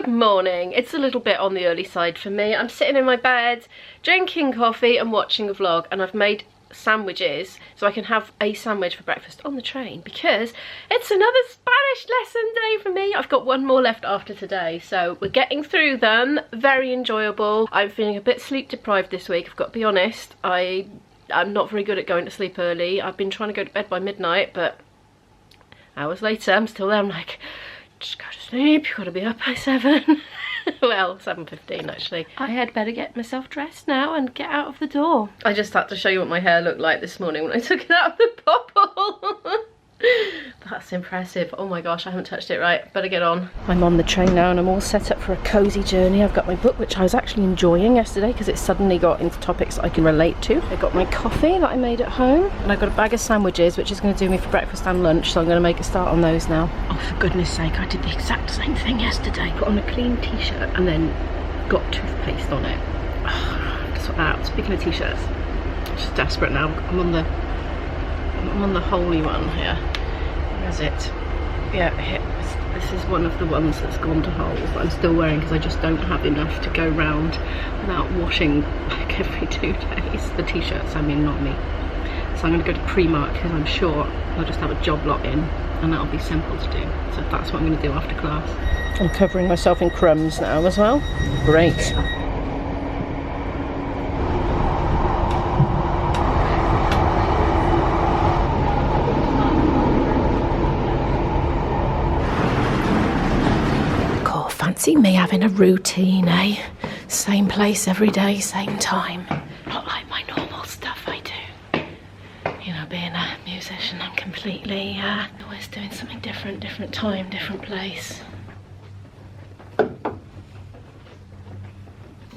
Good morning. It's a little bit on the early side for me. I'm sitting in my bed, drinking coffee and watching a vlog, and I've made sandwiches so I can have a sandwich for breakfast on the train because it's another Spanish lesson day for me. I've got one more left after today, so we're getting through them. Very enjoyable. I'm feeling a bit sleep deprived this week, I've got to be honest. I'm not very good at going to sleep early. I've been trying to go to bed by midnight, but hours later I'm still there. I'm like, just go to sleep, you've got to be up by 7. Well, 7:15 actually. I had better get myself dressed now and get out of the door. I just had to show you what my hair looked like this morning when I took it out of the bubble. That's impressive. Oh my gosh, I haven't touched it right. Better get on. I'm on the train now and I'm all set up for a cosy journey. I've got my book, which I was actually enjoying yesterday because it suddenly got into topics I can relate to. I got my coffee that I made at home, and I've got a bag of sandwiches, which is going to do me for breakfast and lunch, so I'm going to make a start on those now. Oh, for goodness sake, I did the exact same thing yesterday. Put on a clean t-shirt and then got toothpaste on it. Guess what that? Speaking of t-shirts, I'm just desperate now. I'm on the holy one here. Where is it? Yeah, this is one of the ones that's gone to holes that I'm still wearing because I just don't have enough to go round without washing like every 2 days. The t-shirts, I mean, not me. So I'm going to go to Primark because I'm sure I'll just have a job lot in and that'll be simple to do. So that's what I'm going to do after class. I'm covering myself in crumbs now as well. Great. Fancy me having a routine, eh? Same place every day, same time. Not like my normal stuff I do. You know, being a musician, I'm completely always doing something different, different time, different place.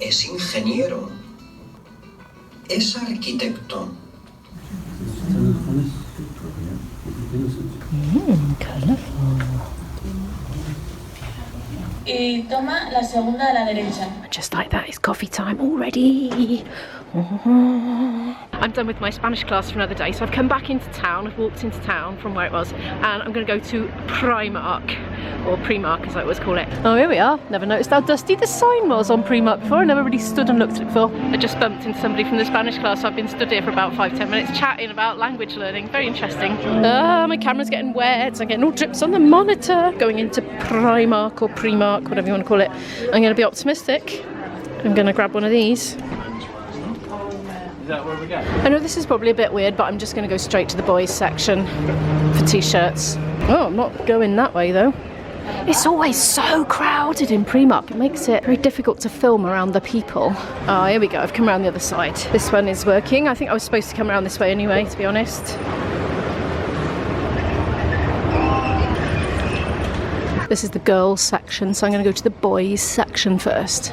Es ingeniero. Es arquitecto. Colourful. Y toma la segunda a la derecha. Just like that, it's coffee time already. I'm done with my Spanish class for another day, so I've come back into town. I've walked into town from where it was, and I'm going to go to Primark, or Primark as I always call it. Oh, here we are. Never noticed how dusty the sign was on Primark before. I never really stood and looked at it before. I just bumped into somebody from the Spanish class, so I've been stood here for about 5-10 minutes chatting about language learning. Very interesting. My camera's getting wet. I'm getting all drips on the monitor. Going into Primark or Primark, whatever you want to call it. I'm going to be optimistic. I'm going to grab one of these. Is that where we go? I know this is probably a bit weird, but I'm just going to go straight to the boys section for t-shirts. Oh, I'm not going that way though. It's always so crowded in Primark. It makes it very difficult to film around the people. Oh, here we go. I've come around the other side. This one is working. I think I was supposed to come around this way anyway, to be honest. This is the girls section, so I'm going to go to the boys section first.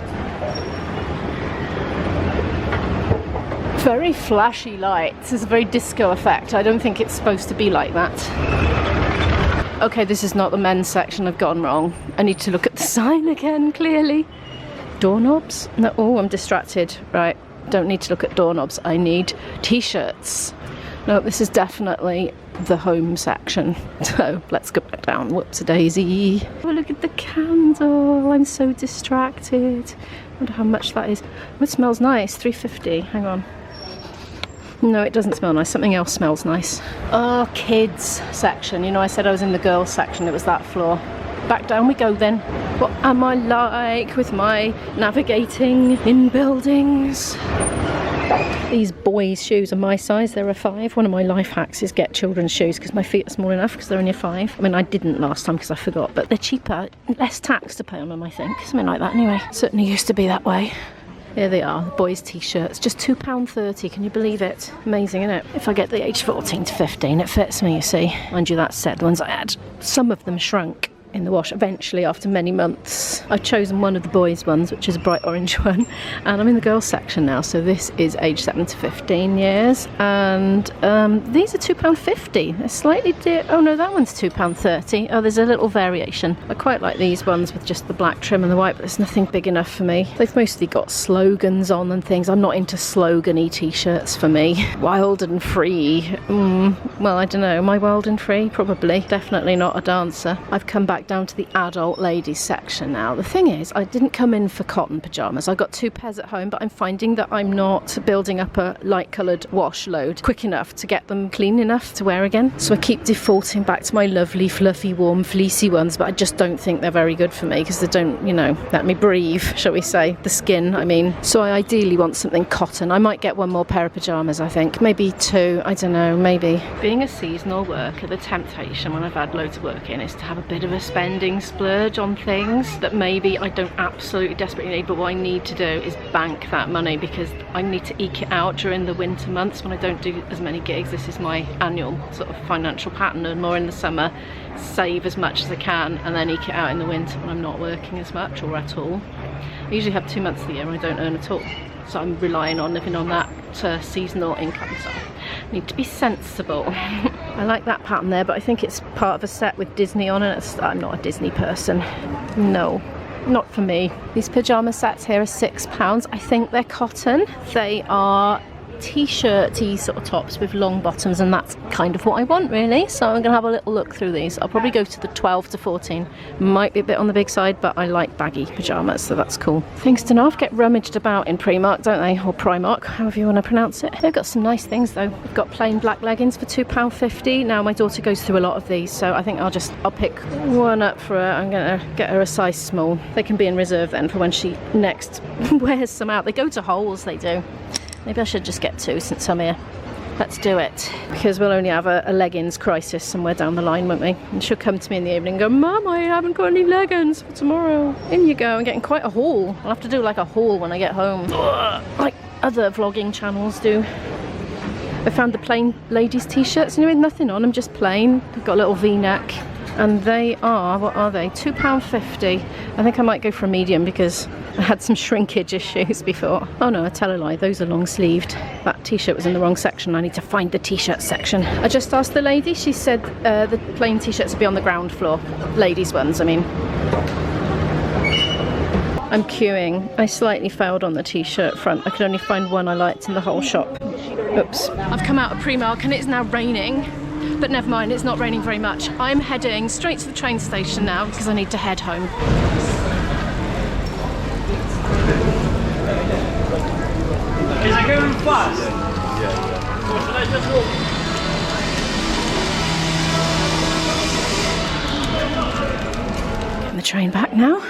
Very flashy lights. It's a very disco effect. I don't think it's supposed to be like that. Okay, this is not the men's section. I've gone wrong. I need to look at the sign again, clearly. Doorknobs? No, oh, I'm distracted. Right, don't need to look at doorknobs. I need t-shirts. No, this is definitely the home section. So let's go back down. Whoops-a-daisy. Oh, look at the candle. I'm so distracted. I wonder how much that is. Oh, it smells nice. $3.50. Hang on. No, it doesn't smell nice. Something else smells nice. Oh, kids section. You know, I said I was in the girls section. It was that floor. Back down we go then. What am I like with my navigating in buildings? These boys' shoes are my size. They're a 5. One of my life hacks is get children's shoes because my feet are small enough because they're only a 5. I mean, I didn't last time because I forgot, but they're cheaper. Less tax to pay on them, I think. Something like that anyway. Certainly used to be that way. Here they are, the boys' t-shirts, just £2.30, can you believe it? Amazing, isn't it? If I get the age 14 to 15, it fits me, you see. Mind you, that said, the ones I had, some of them shrunk in the wash eventually after many months. I've chosen one of the boys' ones, which is a bright orange one, and I'm in the girls' section now, so this is age 7 to 15 years, and these are £2.50. They're slightly oh no, that one's £2.30. Oh, there's a little variation. I quite like these ones with just the black trim and the white, but there's nothing big enough for me. They've mostly got slogans on and things. I'm not into slogan-y t-shirts for me. Wild and free. Well, I don't know. Am I wild and free? Probably. Definitely not a dancer. I've come back back down to the adult ladies section now. The thing is, I didn't come in for cotton pyjamas. I got 2 pairs at home, but I'm finding that I'm not building up a light coloured wash load quick enough to get them clean enough to wear again. So I keep defaulting back to my lovely, fluffy, warm, fleecy ones, but I just don't think they're very good for me because they don't, you know, let me breathe, shall we say. The skin, I mean. So I ideally want something cotton. I might get 1 more pair of pyjamas, I think. Maybe 2, I don't know, maybe. Being a seasonal worker, the temptation when I've had loads of work in is to have a bit of a spending splurge on things that maybe I don't absolutely desperately need, but what I need to do is bank that money because I need to eke it out during the winter months when I don't do as many gigs. This is my annual sort of financial pattern, and more in the summer, save as much as I can and then eke it out in the winter when I'm not working as much or at all. I usually have 2 months of the year when I don't earn at all, so I'm relying on living on that seasonal income, so I need to be sensible. I like that pattern there, but I think it's part of a set with Disney on it. I'm not a Disney person. No, not for me. These pyjama sets here are £6. I think they're cotton. They are t-shirty sort of tops with long bottoms, and that's kind of what I want really, so I'm gonna have a little look through these. I'll probably go to the 12 to 14. Might be a bit on the big side, but I like baggy pyjamas, so that's cool. Things to know, get rummaged about in Primark, don't they, or Primark, however you want to pronounce it. They've got some nice things though. We've got plain black leggings for £2.50. Now my daughter goes through a lot of these, so I think I'll pick one up for her. I'm gonna get her a size small. They can be in reserve then for when she next wears some out. They go to holes, they do. Maybe I should just get 2 since I'm here. Let's do it. Because we'll only have a leggings crisis somewhere down the line, won't we? And she'll come to me in the evening and go, Mum, I haven't got any leggings for tomorrow. In you go. I'm getting quite a haul. I'll have to do like a haul when I get home. Like other vlogging channels do. I found the plain ladies t-shirts, with nothing on them, just plain. They've got a little v-neck. And they are, what are they? £2.50. I think I might go for a medium because I had some shrinkage issues before. Oh no, I tell a lie, those are long sleeved. That t-shirt was in the wrong section. I need to find the t-shirt section. I just asked the lady, she said the plain t-shirts would be on the ground floor. Ladies ones, I mean. I'm queuing. I slightly failed on the t-shirt front. I could only find one I liked in the whole shop. Oops. I've come out of Primark and it's now raining. But never mind, it's not raining very much. I'm heading straight to the train station now because I need to head home. Is it going fast? Yeah. Or should I just walk? Getting the train back now.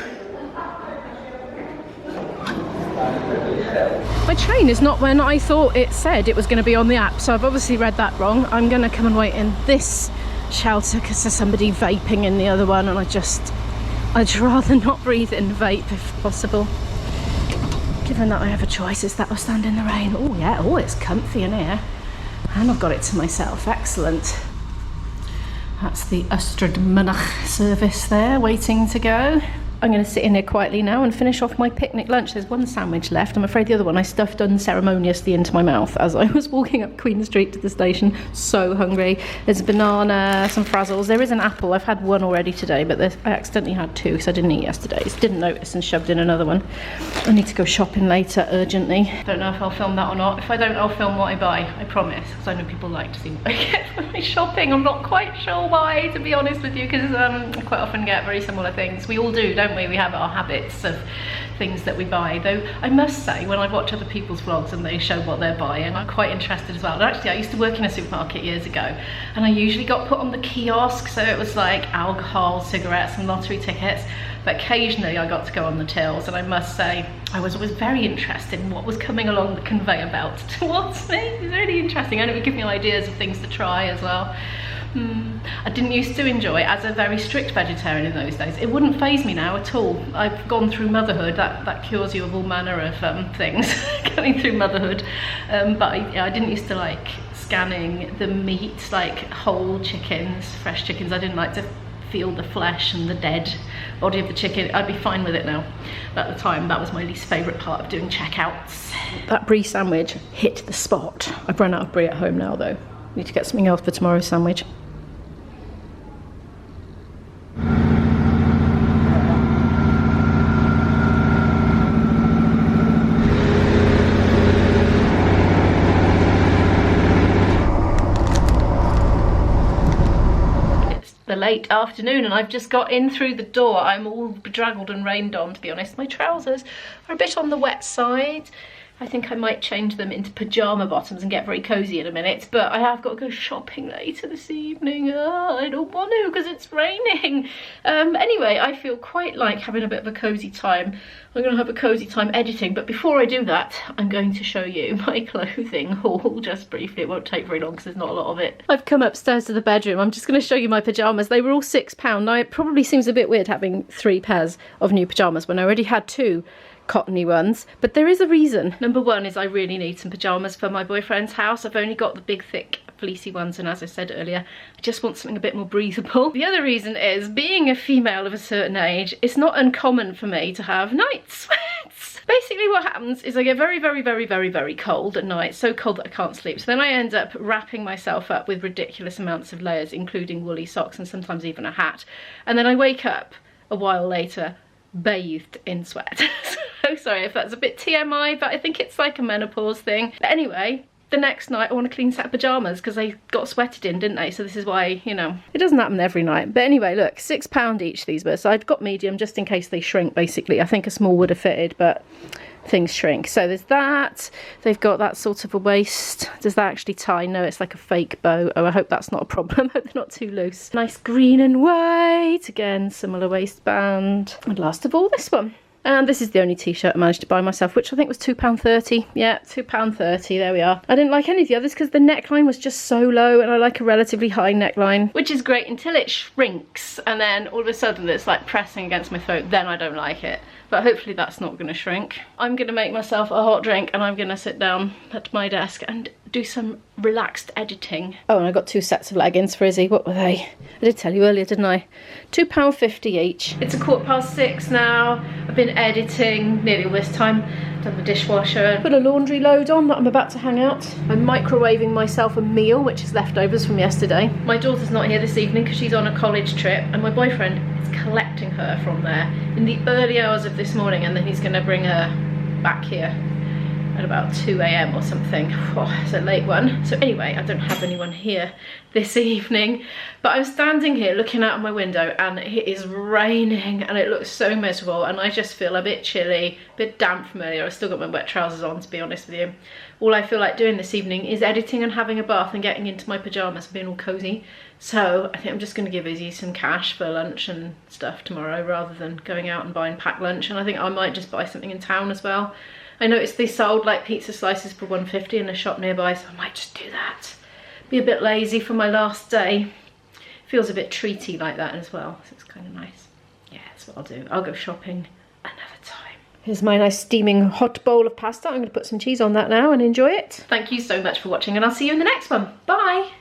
My train is not when I thought it said it was going to be on the app, so I've obviously read that wrong. I'm going to come and wait in this shelter because there's somebody vaping in the other one, and I'd rather not breathe in vape if possible. Given that I have a choice, is that or stand in the rain? Oh yeah, oh it's comfy in here. And I've got it to myself, excellent. That's the Ystrad service there, waiting to go. I'm going to sit in here quietly now and finish off my picnic lunch. There's 1 sandwich left. I'm afraid the other one I stuffed unceremoniously into my mouth as I was walking up Queen Street to the station. So hungry. There's a banana, some frazzles. There is an apple. I've had 1 already today, but I accidentally had 2 because I didn't eat yesterday's. Didn't notice and shoved in another one. I need to go shopping later urgently. Don't know if I'll film that or not. If I don't, I'll film what I buy. I promise, because I know people like to see what I get for my shopping. I'm not quite sure why, to be honest with you, because I quite often get very similar things. We all do, don't we? We have our habits of things that we buy, though I must say when I watch other people's vlogs and they show what they're buying, I'm quite interested as well. And actually I used to work in a supermarket years ago, and I usually got put on the kiosk, so it was like alcohol, cigarettes and lottery tickets, but occasionally I got to go on the tills, and I must say I was always very interested in what was coming along the conveyor belt towards me. It was really interesting, and it would give me ideas of things to try as well. I didn't used to enjoy it as a very strict vegetarian in those days. It wouldn't faze me now at all. I've gone through motherhood, that cures you of all manner of things going through motherhood, but I didn't used to like scanning the meat, like whole chickens, fresh chickens. I didn't like to feel the flesh and the dead body of the chicken. I'd be fine with it now. But at the time, that was my least favourite part of doing checkouts. That brie sandwich hit the spot. I've run out of brie at home now though. Need to get something else for tomorrow's sandwich. The late afternoon and I've just got in through the door. I'm all bedraggled and rained on, to be honest. My trousers are a bit on the wet side. I think I might change them into pyjama bottoms and get very cozy in a minute, but I have got to go shopping later this evening. I don't want to because it's raining. Anyway, I feel quite like having a bit of a cozy time. I'm going to have a cozy time editing, but before I do that, I'm going to show you my clothing haul just briefly. It won't take very long because there's not a lot of it. I've come upstairs to the bedroom. I'm just going to show you my pyjamas. They were all £6. Now, it probably seems a bit weird having 3 pairs of new pyjamas when I already had 2 cottony ones, but there is a reason. Number one is I really need some pyjamas for my boyfriend's house. I've only got the big thick fleecy ones, and as I said earlier, I just want something a bit more breathable. The other reason is, being a female of a certain age, it's not uncommon for me to have night sweats. Basically what happens is I get very cold at night, so cold that I can't sleep. So then I end up wrapping myself up with ridiculous amounts of layers, including woolly socks and sometimes even a hat. And then I wake up a while later bathed in sweat. So sorry if that's a bit TMI, but I think it's like a menopause thing. But anyway, the next night I want a clean set of pyjamas because they got sweated in, didn't they? So this is why, you know, it doesn't happen every night. But anyway, look, £6 each these were. So I've got medium just in case they shrink, basically. I think a small would have fitted, but things shrink. So there's that. They've got that sort of a waist. Does that actually tie? No, it's like a fake bow. Oh, I hope that's not a problem. I hope they're not too loose. Nice green and white. Again, similar waistband. And last of all, this one. And this is the only t-shirt I managed to buy myself, which I think was £2.30. Yeah, £2.30, there we are. I didn't like any of the others because the neckline was just so low, and I like a relatively high neckline, which is great until it shrinks, and then all of a sudden it's like pressing against my throat. Then I don't like it. But hopefully that's not going to shrink. I'm going to make myself a hot drink and I'm going to sit down at my desk and do some relaxed editing. Oh, and I got 2 sets of leggings for Izzy. What were they? I did tell you earlier, didn't I? £2.50 each. It's 6:15 now. I've been editing nearly all this time. Done the dishwasher. Put a laundry load on that I'm about to hang out. I'm microwaving myself a meal, which is leftovers from yesterday. My daughter's not here this evening because she's on a college trip, and my boyfriend is collecting her from there in the early hours of this morning, and then he's going to bring her back here at about 2 AM or something. Oh, it's a late one. So anyway, I don't have anyone here this evening, but I'm standing here looking out of my window and it is raining and it looks so miserable, and I just feel a bit chilly, a bit damp from earlier. I've still got my wet trousers on, to be honest with you. All I feel like doing this evening is editing and having a bath and getting into my pyjamas and being all cozy. So I think I'm just going to give Izzy some cash for lunch and stuff tomorrow rather than going out and buying packed lunch, and I think I might just buy something in town as well. I noticed they sold like pizza slices for £1.50 in a shop nearby, so I might just do that. Be a bit lazy for my last day. Feels a bit treaty like that as well, so it's kind of nice. Yeah, that's what I'll do. I'll go shopping another time. Here's my nice steaming hot bowl of pasta. I'm going to put some cheese on that now and enjoy it. Thank you so much for watching, and I'll see you in the next one. Bye!